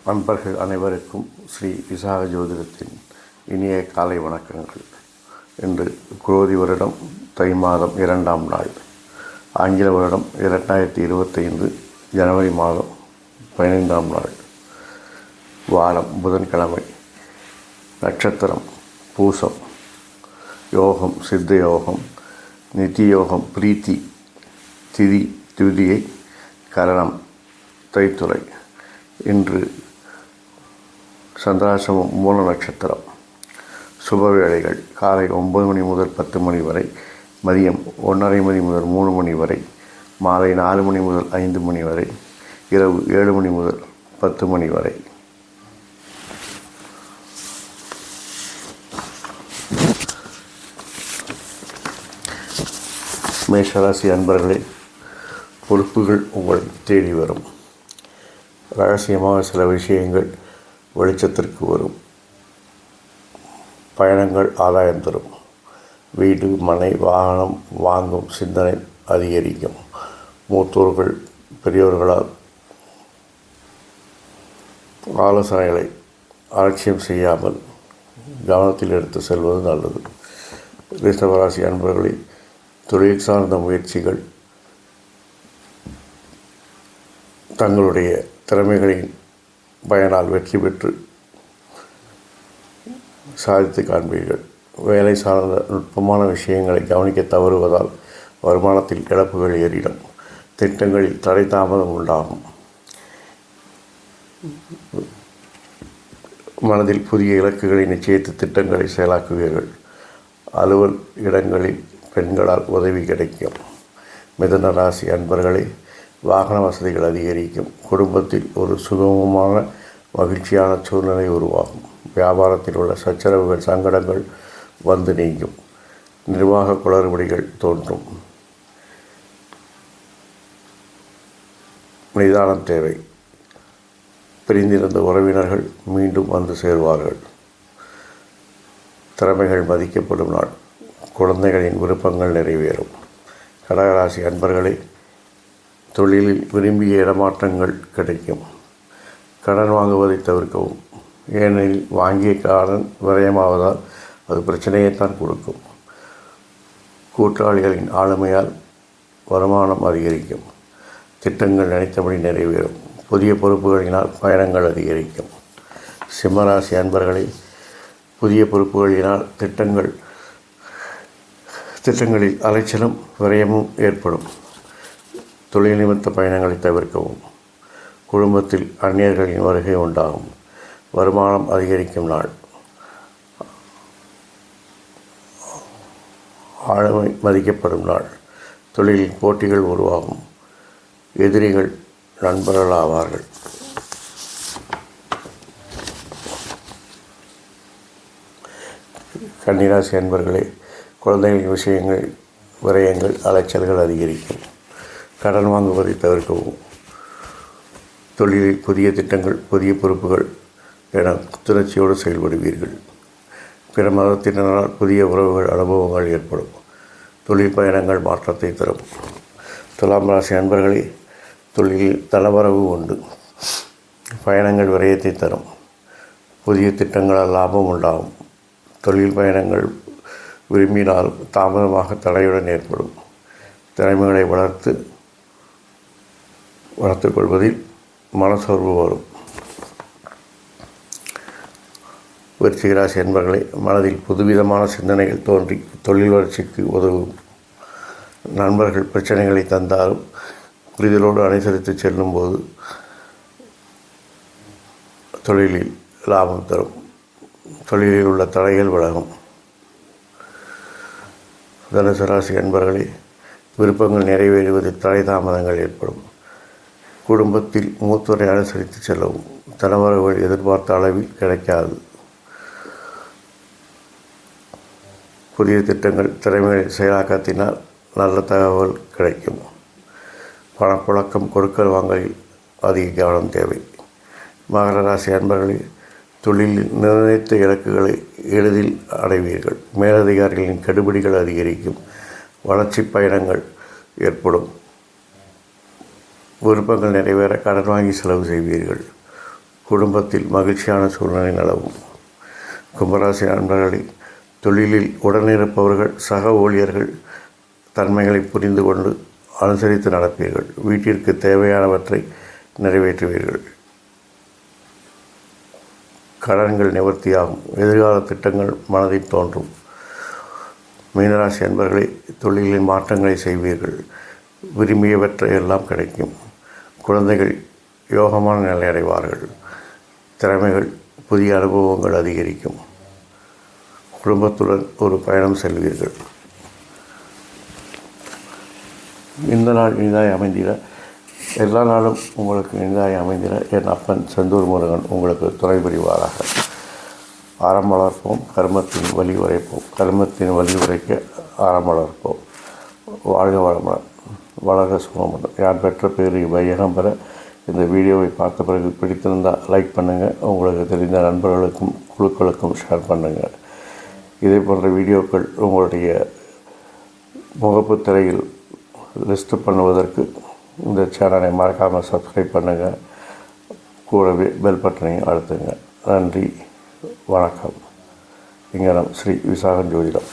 நண்பர்கள் அனைவருக்கும் ஸ்ரீ விசாக ஜோதிடத்தின் இனிய காலை வணக்கங்கள். இன்று குரோதி வருடம் தை மாதம் 2ஆம் நாள், ஆங்கில வருடம் 2025 ஜனவரி மாதம் 15ஆம் நாள், வாரம் புதன்கிழமை, நட்சத்திரம் பூசம், யோகம் சித்த யோகம், நிதி யோகம் பிரீத்தி, திதி துதியை, கரணம் தைத்துறை. இன்று சந்திராசிரமம் மூல நட்சத்திரம். சுப வேளைகள் காலை 9 மணி முதல் 10 மணி வரை, மதியம் 1:30 மணி முதல் 3 மணி வரை, மாலை 4 மணி முதல் 5 மணி வரை, இரவு 7 மணி முதல் 10 மணி வரை. மேஷராசி அன்பர்களே, பொறுப்புகள் உங்களை தேடி வரும். ரகசியமாக சில விஷயங்கள் வெளிச்சத்திற்கு வரும். பயணங்கள் ஆதாயம் தரும். வீடு மனை வாகனம் வாங்கும் சிந்தனை அதிகரிக்கும். மூத்தோர்கள் பெரியோர்களால் ஆலோசனைகளை அலட்சியம் செய்யாமல் கவனத்தில் எடுத்து செல்வது நல்லது. ரிஷபராசி அன்பர்களே, தொழில் சார்ந்த முயற்சிகள் தங்களுடைய திறமைகளின் பயனால் வெற்றி பெற்று சாதித்து காண்பீர்கள். வேலை சார்ந்த நுட்பமான விஷயங்களை கவனிக்க தவறுவதால் வருமானத்தில் இழப்புகள் ஏறிடும். திட்டங்களில் தடை தாமதம் உண்டாகும். மனதில் புதிய இலக்குகளை நிச்சயித்து திட்டங்களை செயலாக்குவீர்கள். அலுவல் இடங்களில் பெண்களால் உதவி கிடைக்கும். மிதுன ராசி அன்பர்களே, வாகன வசதிகள் அதிகரிக்கும். குடும்பத்தில் ஒரு சுகமமான மகிழ்ச்சியான சூழ்நிலை உருவாகும். வியாபாரத்தில் உள்ள சச்சரவுகள் சங்கடங்கள் வந்து நீங்கும். நிர்வாக குளறுபடிகள் தோன்றும். நிதானம் தேவை. பிரிந்திருந்த உறவினர்கள் மீண்டும் வந்து சேர்வார்கள். திறமைகள் மதிக்கப்படும் நாள். குழந்தைகளின் விருப்பங்கள் நிறைவேறும். கடகராசி அன்பர்களே, தொழிலில் விரும்பிய இடமாற்றங்கள் கிடைக்கும். கடன் வாங்குவதை தவிர்க்கவும். ஏனெனில் வாங்கிய கடன் விரயமாவதால் அது பிரச்சனையைத்தான் கொடுக்கும். கூட்டாளிகளின் ஆளுமையால் வருமானம் அதிகரிக்கும். திட்டங்கள் நினைத்தபடி நிறைவேறும். புதிய பொறுப்புகளினால் பயணங்கள் அதிகரிக்கும். சிம்மராசி அன்பர்களை, புதிய பொறுப்புகளினால் திட்டங்களில் அலைச்சலும் விரயமும் ஏற்படும். தொழில் நிமித்த பயணங்களை தவிர்க்கவும். குடும்பத்தில் அந்நியர்களின் வருகை உண்டாகும். வருமானம் அதிகரிக்கும் நாள். ஆளுமை மதிக்கப்படும் நாள். தொழிலில் போட்டிகள் உருவாகும். எதிரிகள் நண்பர்கள் ஆவார்கள். கன்னிராசி அன்பர்களே, குழந்தைகளின் விஷயங்கள் விரயங்கள் அலைச்சல்கள் அதிகரிக்கும். கடன் வாங்குவதை தவிர்க்கவும். தொழிலில் புதிய திட்டங்கள் புதிய பொறுப்புகள் என புத்துணர்ச்சியோடு செயல்படுவீர்கள். பிற மதத்தினரால் புதிய உறவுகள் அனுபவங்கள் ஏற்படும். தொழில் பயணங்கள் மாற்றத்தை தரும். துலாம் ராசி அன்பர்களே, தொழிலில் தனவரவு உண்டு. பயணங்கள் விரயத்தை தரும். புதிய திட்டங்களால் லாபம் உண்டாகும். தொழில் பயணங்கள் விரும்பினால் தாமதமாக தடையுடன் ஏற்படும். திறமைகளை வளர்த்து கொள்வதில் மனசோர்வு வரும். விருச்சிக ராசி என்பவர்களை, மனதில் புதுவிதமான சிந்தனைகள் தோன்றி தொழில் வளர்ச்சிக்கு உதவும். நண்பர்கள் பிரச்சனைகளை தந்தாலும் புரிதலோடு அனுசரித்து செல்லும்போது தொழிலில் லாபம் தரும். தொழிலில் உள்ள தடைகள் விலகும். தனுசு ராசி என்பவர்களே, விருப்பங்கள் நிறைவேறுவதில் தடை தாமதங்கள் ஏற்படும். குடும்பத்தில் மூத்தோரை அனுசரித்து செல்லவும். தனவரவுகள் எதிர்பார்த்த அளவில் கிடைக்காது. புதிய திட்டங்கள் திறமைகளை செயலாக்கத்தினால் நல்ல தகவல் கிடைக்கும். பணப்புழக்கம் கொடுக்கல் வாங்கலில் அதிக கவனம் தேவை. மகர ராசி அன்பர்களே, தொழிலில் நிர்ணயித்த இலக்குகளை எளிதில் அடைவீர்கள். மேலதிகாரிகளின் கெடுபிடிகள் அதிகரிக்கும். வளர்ச்சி பயணங்கள் ஏற்படும். விருப்பங்கள் நிறைவேற கடன் வாங்கி செலவு செய்வீர்கள். குடும்பத்தில் மகிழ்ச்சியான சூழ்நிலை நிலவும். கும்பராசி நண்பர்களே, தொழிலில் உடனிருப்பவர்கள் சக ஊழியர்கள் தன்மைகளை புரிந்து கொண்டு அனுசரித்து நடப்பீர்கள். வீட்டிற்கு தேவையானவற்றை நிறைவேற்றுவீர்கள். கடன்கள் நிவர்த்தியாகும். எதிர்கால திட்டங்கள் மனதில் தோன்றும். மீனராசி அன்பர்களே, தொழிலில் மாற்றங்களை செய்வீர்கள். விரும்பியவற்றை எல்லாம் கிடைக்கும். குழந்தைகள் யோகமான நிலை அடைவார்கள். திறமைகள், புதிய அனுபவங்கள் அதிகரிக்கும். குடும்பத்துடன் ஒரு பயணம் செல்வீர்கள். இந்த நாள் இனிதாய் அமைந்திட, எல்லா நாளும் உங்களுக்கு இனிதாய் அமைந்திட என் அப்பன் செந்தூர் முருகன் உங்களுக்கு துணை புரிவாராக. அறம் வளர்ப்போம், கர்மத்தின் வழி உரைப்போம். கர்மத்தின் வழி உரைக்க அறம் வளர்ப்போம். வாழ்க வளமுடன், வளர்க சுகமுடன். யார் பெற்ற பேர் வையகம் பெற இந்த வீடியோவை பார்த்த பிறகு பிடித்திருந்தால் லைக் பண்ணுங்கள். உங்களுக்கு தெரிந்த நண்பர்களுக்கும் குழுக்களுக்கும் ஷேர் பண்ணுங்கள். இதே போன்ற வீடியோக்கள் உங்களுடைய முகப்பு திரையில் லிஸ்ட்டு பண்ணுவதற்கு இந்த சேனலை மறக்காமல் சப்ஸ்கிரைப் பண்ணுங்கள். கூடவே பெல் பட்டனையும் அழுத்துங்க. நன்றி, வணக்கம். இங்கே ஸ்ரீ விசாகன் ஜோதிடம்.